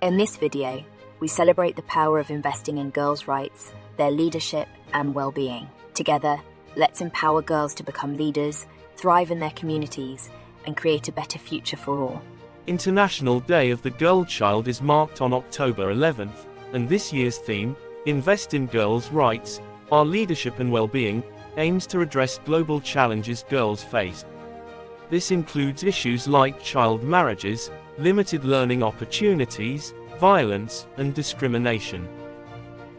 In this video, we celebrate the power of investing in girls' rights, their leadership and well-being. Together, let's empower girls to become leaders, thrive in their communities, and create a better future for all. International Day of the Girl Child is marked on October 11th, and this year's theme, Invest in Girls' Rights, Our Leadership and Well-being, aims to address global challenges girls face. This includes issues like child marriages, limited learning opportunities, violence, and discrimination.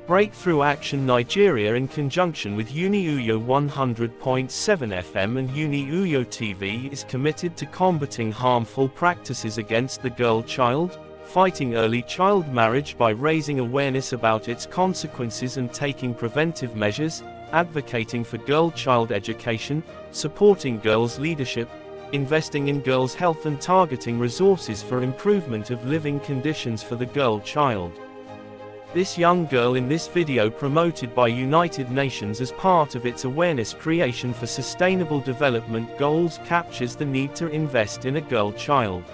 Breakthrough Action Nigeria, in conjunction with Uniuyo 100.7 FM and Uniuyo TV, is committed to combating harmful practices against the girl child, fighting early child marriage by raising awareness about its consequences and taking preventive measures, advocating for girl-child education, supporting girls' leadership, investing in girls' health and targeting resources for improvement of living conditions for the girl child. This young girl in this video, promoted by United Nations as part of its awareness creation for sustainable development goals, captures the need to invest in a girl child.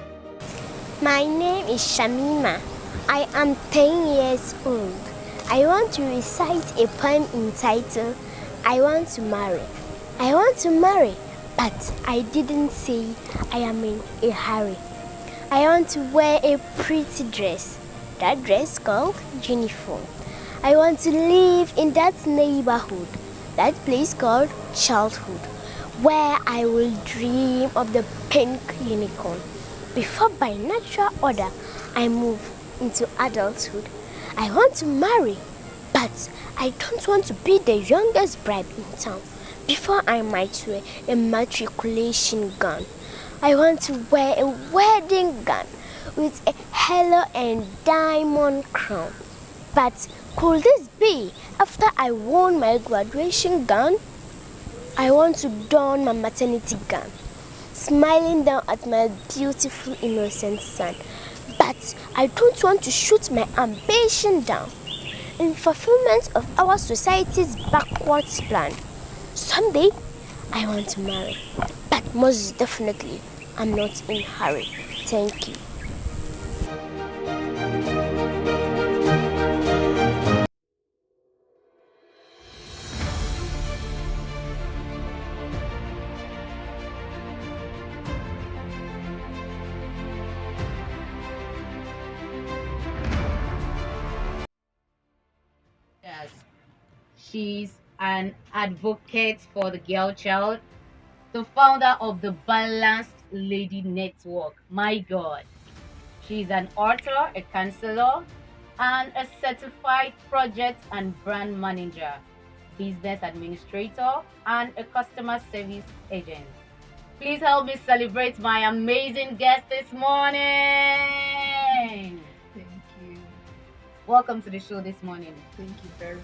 My name is Shamima. I am 10 years old. I want to recite a poem entitled, I Want to Marry. I want to marry, but I didn't say I am in a hurry. I want to wear a pretty dress, that dress called uniform. I want to live in that neighborhood, that place called childhood, where I will dream of the pink unicorn. Before by natural order I move into adulthood. I want to marry, but I don't want to be the youngest bride in town. Before I might wear a matriculation gown. I want to wear a wedding gown with a halo and diamond crown. But could this be after I worn my graduation gown? I want to don my maternity gown, smiling down at my beautiful innocent son. But I don't want to shoot my ambition down in fulfillment of our society's backwards plan. Someday, I want to marry, but most definitely, I'm not in a hurry. Thank you. Yes, she's an advocate for the girl child, the founder of the Balanced Lady Network. My God, she's an author, a counselor, and a certified project and brand manager, business administrator, and a customer service agent. Please help me celebrate my amazing guest this morning. Thank you. Welcome to the show this morning. Thank you very much.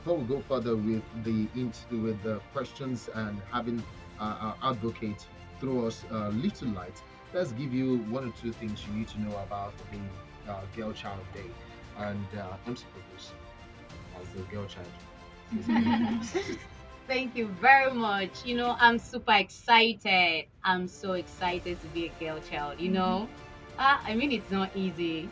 Before we go further with the questions and having our advocate throw us a little light, let's give you one or two things you need to know about the Girl Child Day. And I'm supposed as the Girl Child. Thank you very much. I'm super excited. I'm so excited to be a girl child, it's not easy.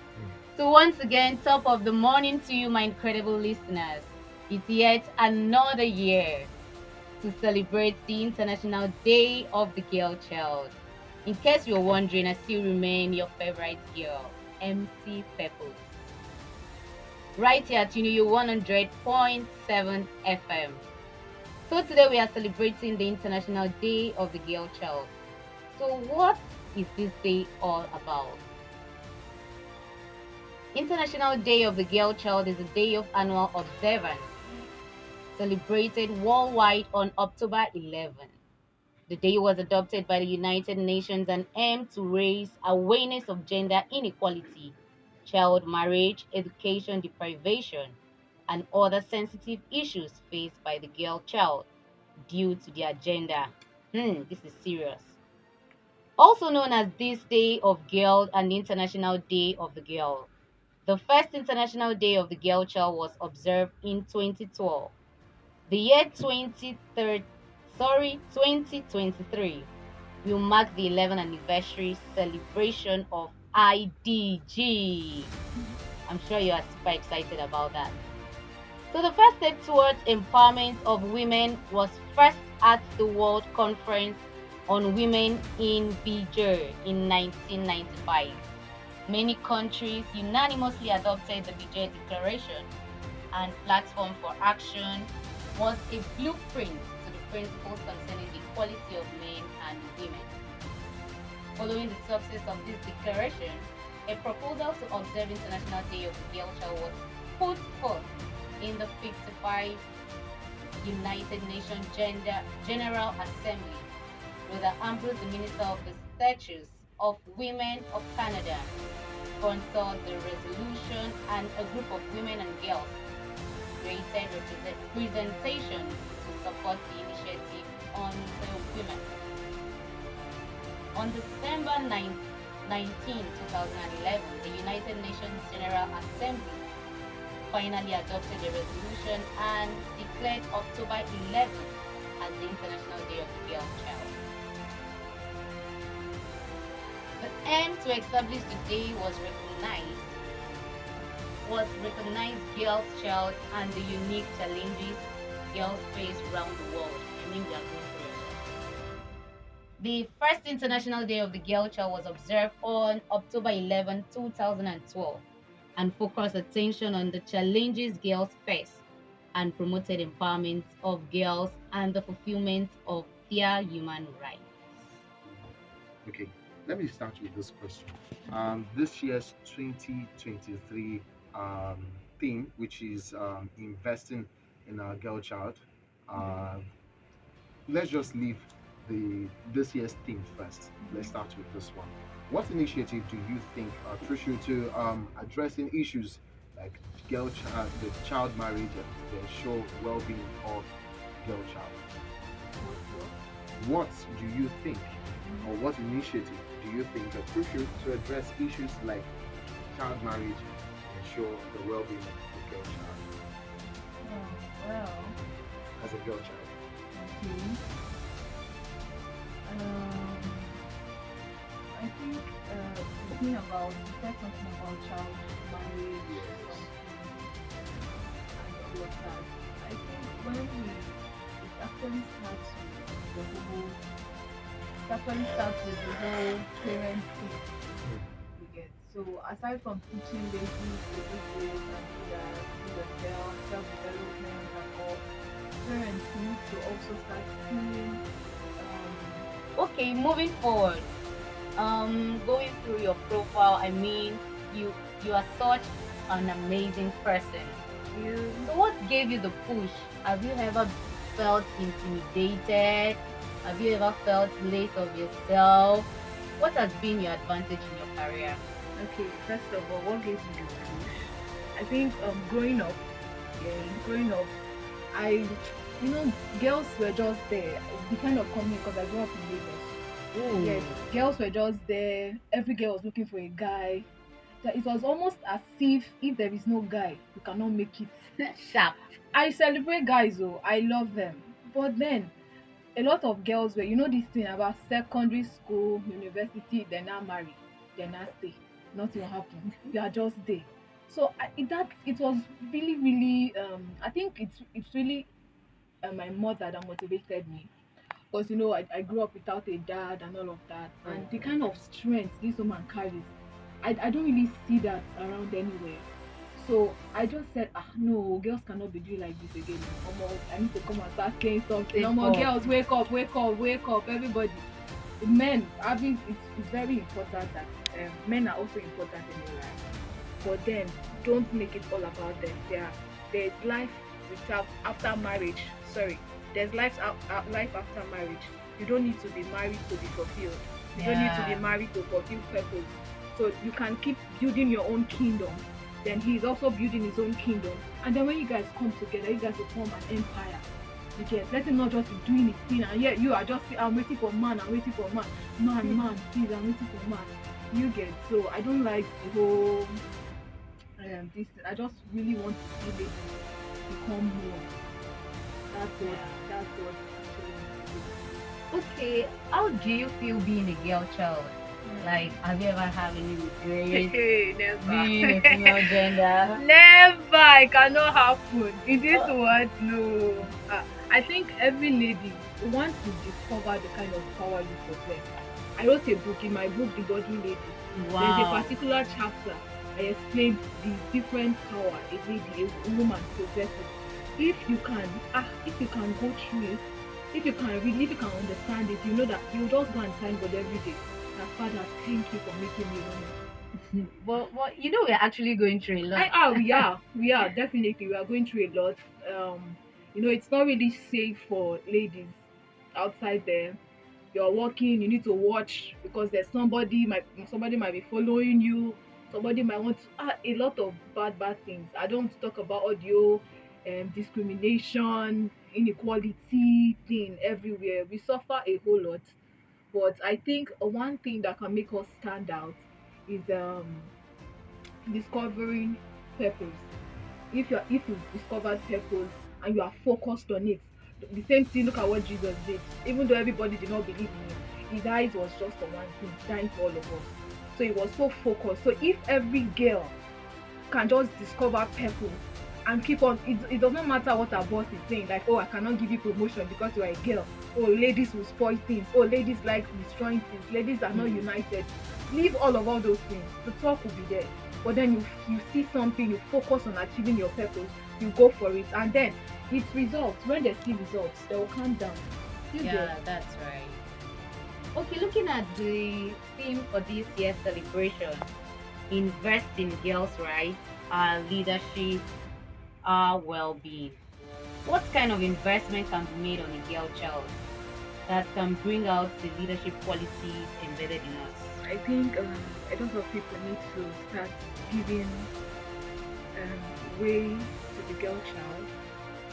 So once again, top of the morning to you, my incredible listeners. It's yet another year to celebrate the International Day of the Girl Child. In case you're wondering, I still remain your favorite girl, MC Pepples. Right here at Uniuyo 100.7 FM. So today we are celebrating the International Day of the Girl Child. So what is this day all about? International Day of the Girl Child is a day of annual observance, celebrated worldwide on October 11. The day was adopted by the United Nations and aimed to raise awareness of gender inequality, child marriage, education deprivation, and other sensitive issues faced by the girl child due to their gender. This is serious. Also known as this Day of Girl and International Day of the Girl. The first International Day of the Girl Child was observed in 2012. The year 2023 will mark the 11th anniversary celebration of IDG. I'm sure you are super excited about that. So the first step towards empowerment of women was first at the World Conference on Women in Beijing in 1995. Many countries unanimously adopted the Beijing Declaration and Platform for Action was a blueprint to the principles concerning the equality of men and women. Following the success of this declaration, a proposal to observe International Day of the Girl Child was put forth in the 55 United Nations General Assembly, where Ambrose, the Minister of the Statues of Women of Canada, sponsored the resolution, and a group of women and girls created presentations to support the initiative on the women. On December 19, 2011, the United Nations General Assembly finally adopted the resolution and declared October 11 as the International Day of the Girl Child. The aim to establish the day was recognize girls' child and the unique challenges girls face around the world. I mean, we are going through it. The first International Day of the Girl Child was observed on October 11, 2012, and focused attention on the challenges girls face and promoted empowerment of girls and the fulfillment of their human rights. Okay, let me start with this question. This year's 2023 theme, which is investing in our girl child. Uh, let's just leave this year's theme first. Let's start with this one. What initiative do you think are crucial to addressing issues like the child marriage and the ensure well-being of girl child? What do you think, or what initiative do you think are crucial to address issues like child marriage and ensure the well-being of the girl child Well, as a girl child? okay. I think the thing about the second thing about child marriage Yes. and all of that. I think when it actually starts with the whole, it actually starts with the whole parent thing you get. So aside from teaching ladies to do this and do that, do themselves, self-development and all, parents need to also start seeing Okay, moving forward. Going through your profile, I mean, you are such an amazing person. So what gave you the push? Have you ever felt intimidated? Have you ever felt less of yourself? What has been your advantage in your career? Okay, first of all, what gave me the push? I think growing up, I, girls were just there. The kind of community, because I grew up in Lagos. Ooh. Yes, girls were just there. Every girl was looking for a guy. That it was almost as if there is no guy, you cannot make it. Sharp. I celebrate guys though. I love them. But then a lot of girls were, this thing about secondary school, university, they now marry, they now stay. Nothing will happen. You are just there. So it was really, really. I think it's really my mother that motivated me. Because I grew up without a dad and all of that, and the kind of strength this woman carries, I don't really see that around anywhere. So I just said, no, girls cannot be doing like this again. I need to come and start saying something. No more girls, wake up, wake up, wake up, everybody. Men, it's very important that men are also important in your life. But then, don't make it all about them. There's life without after marriage. Sorry, there's life after marriage. You don't need to be married to be fulfilled. You don't need to be married to fulfill purpose. So you can keep building your own kingdom. Then he's also building his own kingdom. And then when you guys come together, you guys will form an empire. You get, let him not just be doing his thing, and yet you are just, I'm waiting for man, I'm waiting for man. Man, please, I'm waiting for man. You get, so I don't like the whole this. I just really want to see ladies become more. That's what actually. Okay, how do you feel being a girl child? Like, have you ever had any regret Hey, never. being a female gender? Never. It cannot happen. In this Oh, world, no. I think every lady, once you discover the kind of power you possess. I wrote a book in my book, The Godly Lady. There's a wow. particular chapter I explained the different power a lady, a woman possesses. If you can go through it, if you can read, if you can understand it, you know that you just go and thank God every day. That Father, thank you for making me woman. But you know, we're actually going through a lot. We are definitely we are going through a lot. It's not really safe for ladies outside there. You're working, you need to watch because there's somebody might be following you. Somebody might want to a lot of bad things. I don't want to talk about audio, discrimination, inequality thing everywhere. We suffer a whole lot, but I think one thing that can make us stand out is discovering purpose. If you've discovered purpose and you are focused on it, the same thing, look at what Jesus did. Even though everybody did not believe in him, his eyes was just for one thing, dying for all of us. So he was so focused. So if every girl can just discover purpose and keep on, it does not matter what our boss is saying, like, oh, I cannot give you promotion because you are a girl. Oh, ladies will spoil things. Oh, ladies like destroying things. Ladies are not united. Leave all those things. The talk will be there. But then you see something, you focus on achieving your purpose, you go for it, and then it results. When they see results, they will calm down. You Yeah, get. that's right. Okay, looking at the theme for this year's celebration, invest in girls' rights, our leadership, our well-being. What kind of investment can be made on a girl child that can bring out the leadership qualities embedded in us? I think a lot of people need to start giving way to the girl child.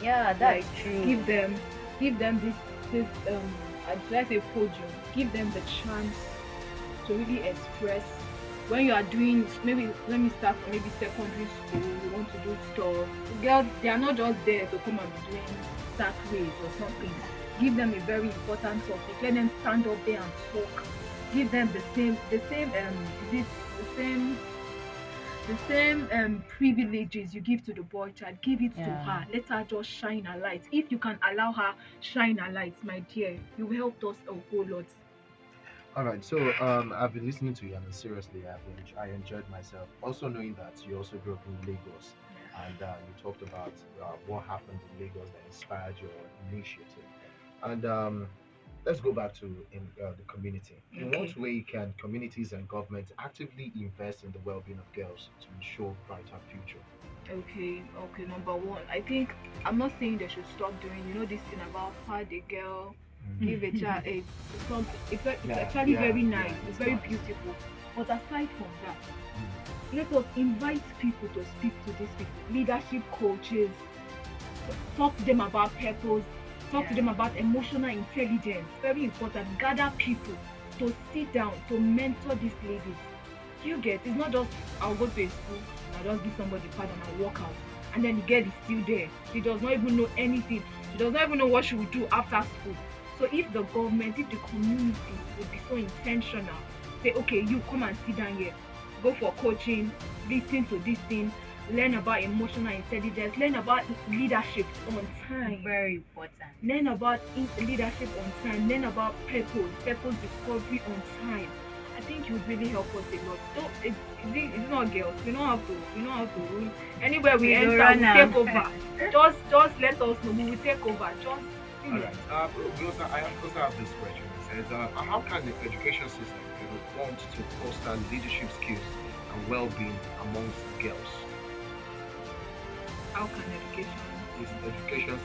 Yeah, Like that's true. give them this should I say podium. Give them the chance to really express. When you are doing, maybe let me start from maybe secondary school, you want to do stuff. Girls, they are not just there to come and be doing sack race or something. Give them a very important topic. Let them stand up there and talk. Give them is it the same privileges you give to the boy child. Give it to Yeah. her. Let her just shine her light. If you can allow her shine her light, my dear, you helped us a whole lot. All right, so I've been listening to you, and seriously, I enjoyed myself. Also knowing that you also grew up in Lagos, and you talked about what happened in Lagos that inspired your initiative. And let's go back to the community. In Okay. what way can communities and governments actively invest in the well-being of girls to ensure brighter future? Okay. Number one, I think I'm not saying they should stop doing, this thing about pad a girl, give a child a something. It's actually very nice. It's very beautiful. But aside from that, let us invite people to speak to these people, leadership coaches, talk to them about purpose, talk to them about emotional intelligence. Very important. Gather people to sit down to mentor these ladies. You get, it's not just I'll go to a school, I'll just give somebody pad and I'll walk out. And then the girl is still there. She does not even know anything. She does not even know what she will do after school. So if the government, if the community would be so intentional, say, okay, you come and sit down here, go for coaching, listen to this thing, learn about emotional intelligence, learn about leadership on time. Very important. Learn about leadership on time, learn about purpose discovery on time. I think it would really help us a lot. So it's not girls. We don't have to rule. Anywhere we We enter, go we run am. take over. Just let us know. We will take over. Just All right. I also have this question. It says, how can the education system be reformed to foster leadership skills and well-being amongst girls? how can education? Is the education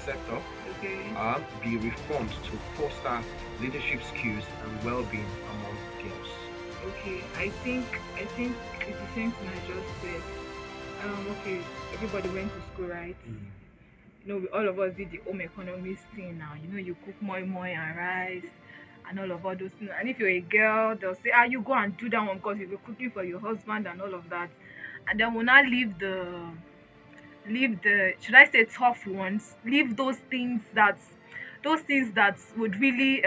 sector Okay. be reformed to foster leadership skills and well-being among girls? Okay. I think it's the same thing I just said. Okay. Everybody went to school, right? All of us did the home economics thing now. You cook more and rice and all of all those things. And if you're a girl, they'll say, you go and do that one because you'll be cooking for your husband and all of that. And then we'll not leave the should I say tough ones, leave those things that would really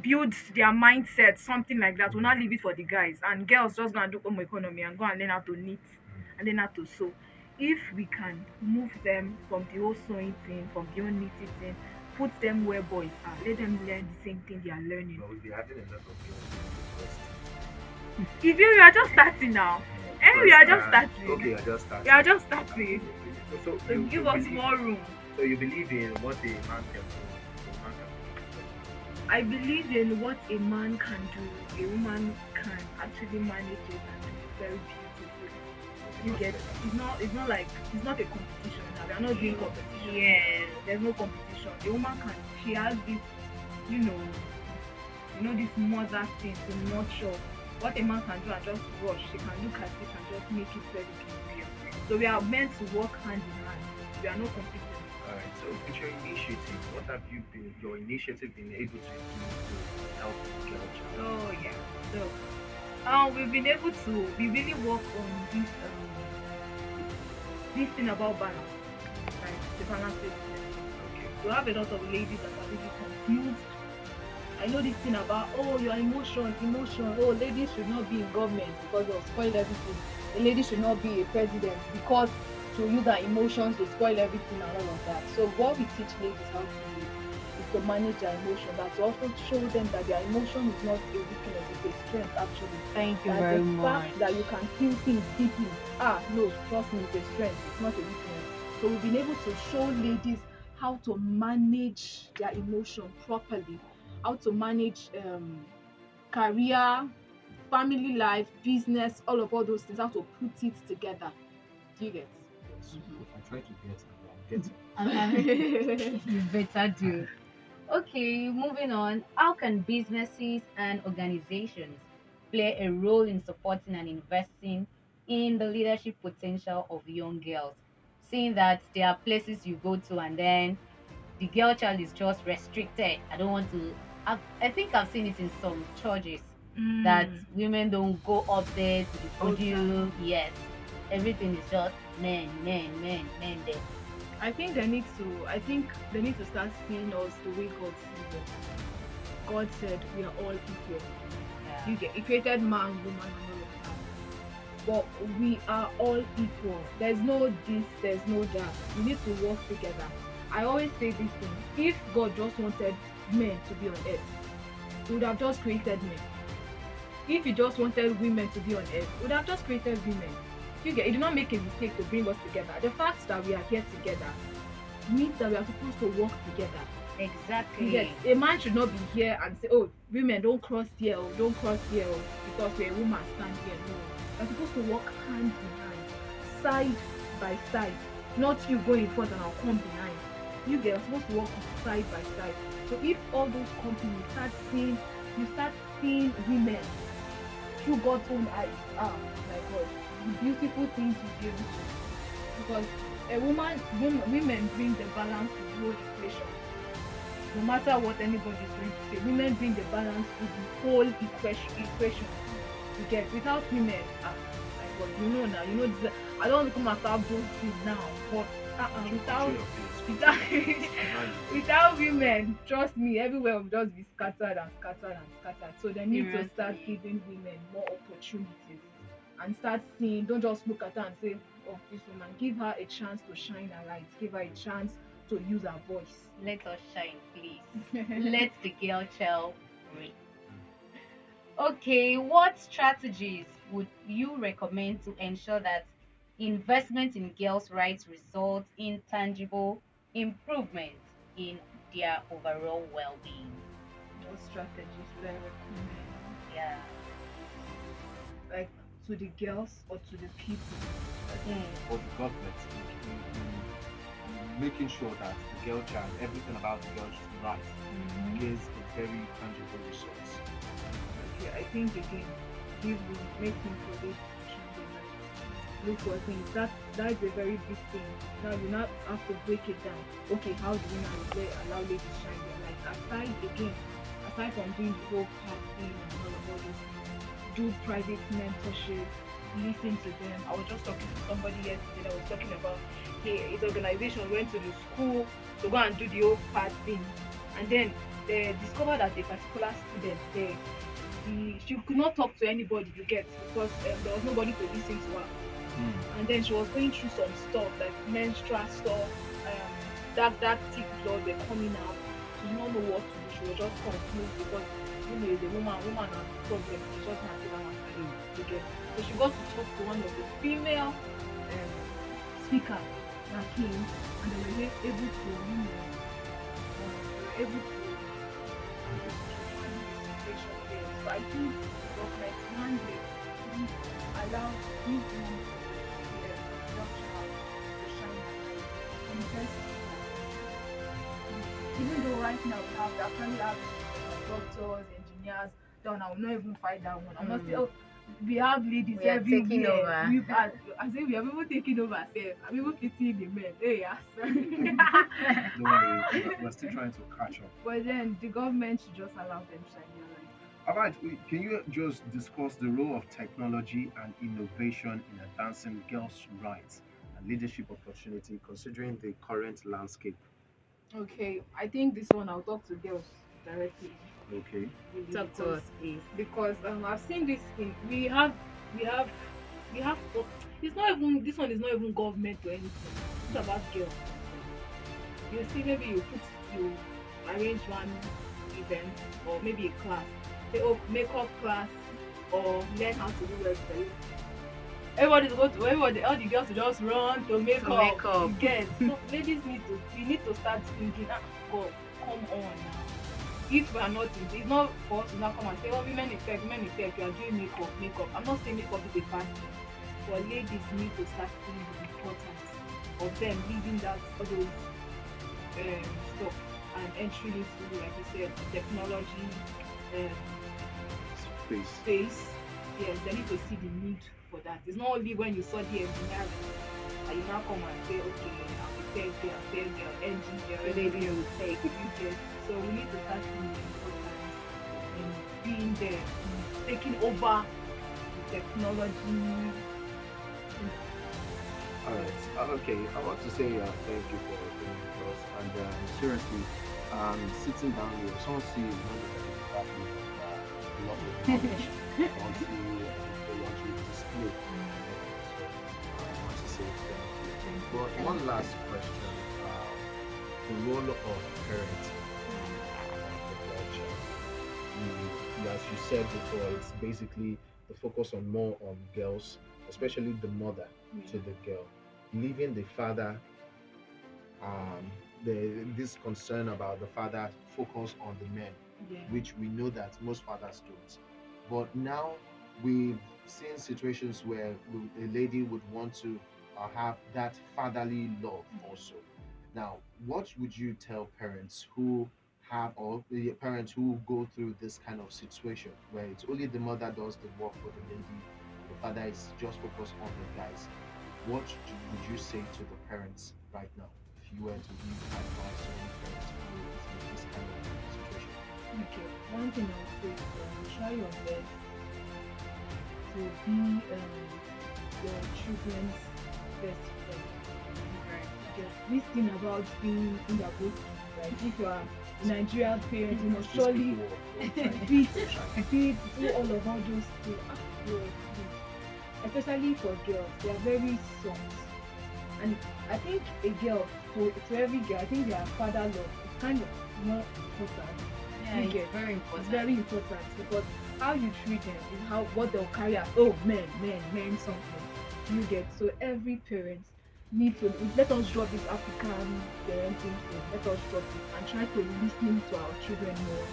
build their mindset, something like that. We'll not leave it for the guys. And girls just gonna do home economy and go and learn how to knit and learn how to sew. If we can move them from the whole sewing thing, from the whole knitting thing, put them where boys are, let them learn the same thing they are learning. But we'll be having a lot of girls in university. If you are just starting now, and we are just starting. Okay, I just started. We are just starting. So So you give us believe- more room. So you believe in what a man can do, a man can I believe in what a man can do, a woman can actually manage it and do it very beautifully. do. You get it's not like it's not a competition now. We are not doing competition. Yes. There's no competition. A woman can she has this, you know, this mother thing to nurture. What a man can do and just rush, she can look at it and just make it very beautiful. So we are meant to work hand in hand. We are not competing. Alright, so with your initiative, what have your initiative been able to do to help the girl child? Oh yeah. So we've been able to we really work on this thing about balance, right? The balance system. Okay. We have a lot of ladies that are really confused. I know this thing about your emotions. Oh, ladies should not be in government because they'll spoil everything. A lady should not be a president because to use her emotions to spoil everything and all of that. So what we teach ladies how to do is to manage their emotions, and to also show them that their emotion is not a weakness, it's a strength actually. Thank you That very the much. fact that you can feel things deeply, no, trust me, it's a strength, it's not a weakness. So we've been able to show ladies how to manage their emotion properly, how to manage career, family life, business, all those things, how to put it together. Do you get? So I'm trying to get. You better do. Okay, moving on. How can businesses and organizations play a role in supporting and investing in the leadership potential of young girls? Seeing that there are places you go to and then the girl child is just restricted. I don't want to. I think I've seen it in some churches that women don't go up there to the podium. Yes, everything is just men there. I think they need to start seeing us the way God sees us. God said we are all equal. Yeah. You get He created man, woman, and all of that. But we are all equal. There's no this, there's no that. We need to work together. I always say this thing. If God just wanted men to be on earth, He would have just created men. If He just wanted women to be on earth, He would have just created women. He did not make a mistake to bring us together. The fact that we are here together means that we are supposed to work together. Exactly. Yes, a man should not be here and say, "Oh, women don't cross here, don't cross here, because we're a woman, stand here." No, we're supposed to work hand in hand, side by side. Not you go in front and I'll come behind. You get supposed to work side by side. So if all those companies you start seeing women through God's own eyes. My God, the beautiful things you do. Because women bring the balance to the whole equation. No matter what anybody is going to say, women bring the balance to the whole equation. You get without women, my God, this. I don't want to come and start those things now, but without women, trust me, everywhere will just be scattered. So they need to start giving women more opportunities and start seeing. Don't just look at her and say, "Oh, this woman." Give her a chance to shine her light. Give her a chance to use her voice. Let us shine, please. Let the girl child reign. Okay, what strategies would you recommend to ensure that investment in girls' rights results in tangible improvement in their overall well-being? What strategies would I recommend? Yeah. Like to the girls or to the people? For the government, making sure that the girl child, everything about the girl's rights, gives a very tangible results. Okay, I think again, give making progress look for things. That's a very big thing. Now you not have to break it down. Okay, how do we now allow ladies to shine their light? Aside from doing the whole party and all this, do private mentorship, listen to them. I was just talking to somebody yesterday that was talking about, hey, his organization went to the school to go and do the whole part thing, and then they discovered that a particular student there, she could not talk to anybody, you get, because there was nobody to listen to her. And then she was going through some stuff like menstrual stuff, dark thick blood were coming out. She did not know what to do. She was just confused because as a woman has problems. She just has to have to get. So she got to talk to one of the female speakers that came, and they were able to, they were able to handle the situation there. So I think the government one day allow these women to shine a light on the best even though right now we actually have doctors, engineers, then I will not even fight that one. I'm not saying, oh, we have ladies We are taking everywhere. over. We've had, I say we have even taken over safe. I'm even pitying the men. Hey, yes. Don't worry, we're still trying to catch up. But then the government should just allow them shine their light. All right, can you just discuss the role of technology and innovation in advancing girls' rights and leadership opportunity, considering the current landscape? Okay, I think this one I'll talk to girls directly. Okay. Really, Talk to because us, please. I've seen this thing. We have it's not even this one is not even government or anything. It's about girls. You see, maybe you arrange one event or maybe a class. Say, oh, makeup class or learn how to do website. Everybody, all the girls will just run to makeup. makeup. You get. So ladies we need to start thinking, God, come on now. If we are not in it's not for us to now come and say, oh, women effect, you are doing makeup. I'm not saying makeup is a bad thing, but ladies need to start seeing the importance of them leaving that all those stuff and entering into, like you said, technology space. Yes, they need to see the need for that. It's not only when you saw the engineering and you now come and say, okay, I'm a tech girl, engineer, Lady will take. so we need to start seeing the importance in being there, in taking over the technology. All right. Okay. I want to say thank you for being with us. And seriously, sitting down here, someone see you know that you have a lot of knowledge. I want to display. So I want to say thank you. But one last question: the role of parents for the child. As you said before, it's basically the focus on more on girls, especially the mother to the girl, leaving the father this concern about the father focus on the men, Yeah. which we know that most fathers don't. But now we've seen situations where a lady would want to have that fatherly love also. Now, what would you tell parents who have, or the parents who go through this kind of situation where it's only the mother does the work for the lady, the father is just focused on the guys? What would you say to the parents right now if you were to give advice to any parents who is in this kind of situation? Okay, one thing I would say is try your best to be your children's best friend. This thing about being in the book, like if you are a Nigerian parent, you must surely do all of all those things. Especially for girls, they are very soft. And I think a girl, to every girl, I think their father love is kind of more important. Yeah, You it's get. very It's important. very important because how you treat them is how what they'll carry out. Oh, men, something. You get. So every parent need to let us drop this African parenting thing. Let us drop it and try to listen to our children more.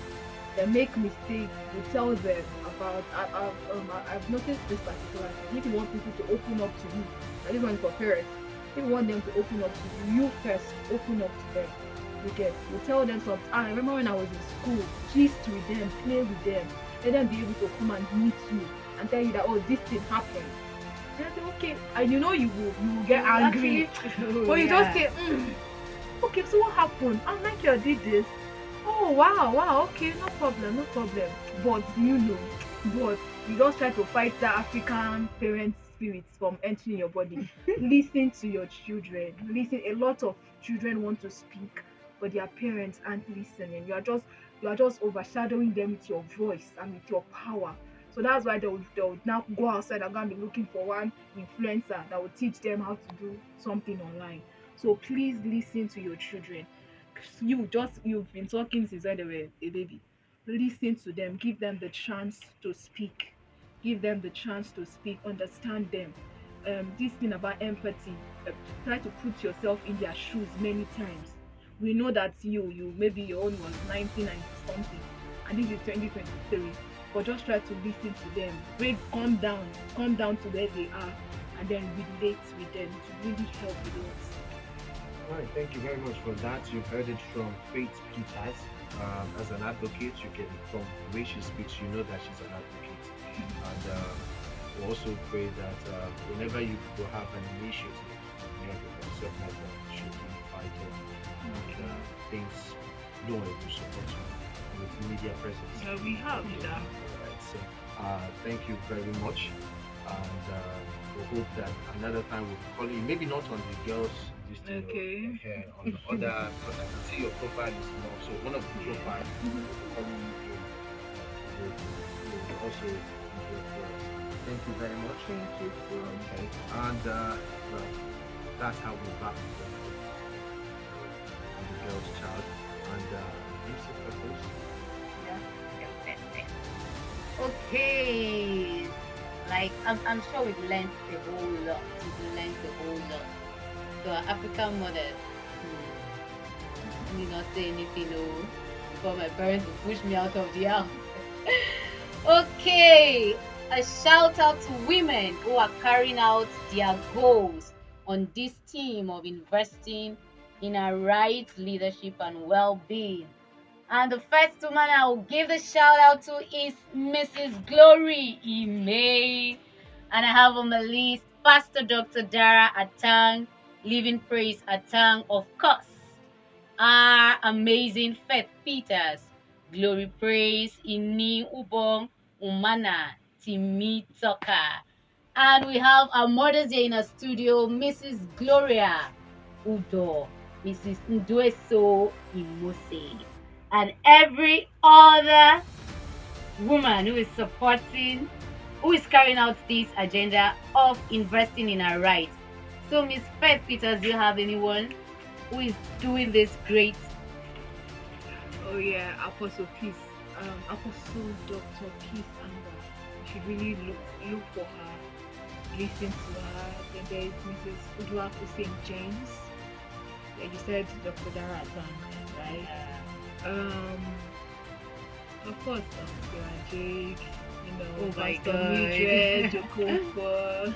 They make mistakes. We tell them about. I've noticed this particular thing. If you want people to open up to you, and this one is for parents. If you want them to open up to you, you first open up to them. You tell them something. I remember when I was in school, gist with them, play with them, let them be able to come and meet you and tell you that, oh, this thing happened. And I say, okay, and you will get angry. But you just say, okay, so what happened? Oh, Michael did this. Oh, wow, okay, no problem. But but you just try to fight the African parent spirits from entering your body. Listen to your children. Listen, a lot of children want to speak, but their parents aren't listening. You are just overshadowing them with your voice and with your power. So that's why they'll now go outside and go and be looking for one influencer that will teach them how to do something online. So please listen to your children. You've been talking since when they were a baby. Listen to them, give them the chance to speak. Give them the chance to speak, understand them. This thing about empathy, try to put yourself in their shoes many times. We know that you maybe your own was 1990 something, and this is 2023. But just try to listen to them. Break, come down to where they are, and then relate with them to really help a lot. All right, thank you very much for that. You've heard it from Faith Peters. As an advocate, you can, from the way she speaks, you know that she's an advocate. And we also pray that whenever you will have an initiative, yourself like that, should be invited. And things doing to support you with media presence. Yeah, we have that. Alright, so thank you very much. And we hope that another time we'll be calling you, maybe not on the girls this thing Okay. here, on the other, because I can see your profile is small. So one of the profiles we'll be calling you will also be here for us. Thank you very much. Thank you too. Okay. And well, that's how we wrap it up on the girl's child. And Yusuf, of course. Okay. Like I'm sure we've learned a whole lot. We've learned a whole lot. So our African mothers, me not say anything, no, before my parents will push me out of the house. Okay, a shout out to women who are carrying out their goals on this theme of investing in our rights, leadership, and well-being. And the first woman I will give the shout out to is Mrs. Glory Ime. And I have on the list Pastor Dr. Dara Atang, Living Praise Atang, of course. Our amazing Faith Peters, Glory Praise Ini Ubong Umana Timi Toka. And we have our Mother's Day in our studio, Mrs. Gloria Udo, Mrs. Ndueso Imose, and every other woman who is supporting, who is carrying out this agenda of investing in our rights. So, Miss Faith Peters, do you have anyone who is doing this great? Oh yeah, Apostle Peace, Apostle Dr. Peace Amber. You should really look for her, listen to her. Then there is Mrs. Udwa St. James. Yeah, you said Dr. Dara Atang, right? Of course, Sarah Jake, Oh my Pastor God. Mildred, Jokofa,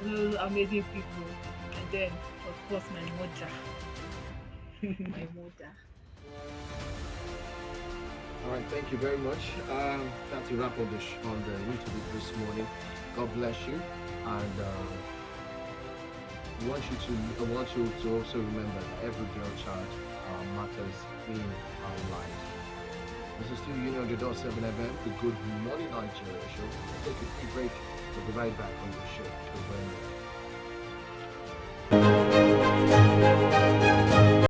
and those amazing people. And then, of course, my mother. My mother. All right, thank you very much. That's a wrap on the interview this morning. God bless you, and I want you to also remember that every girl child matters in our lives. This is still Uniuyo on the Dot 7 FM, the Good Morning Nigeria show. Take a quick break. We'll be right back on the show. Thank you very much.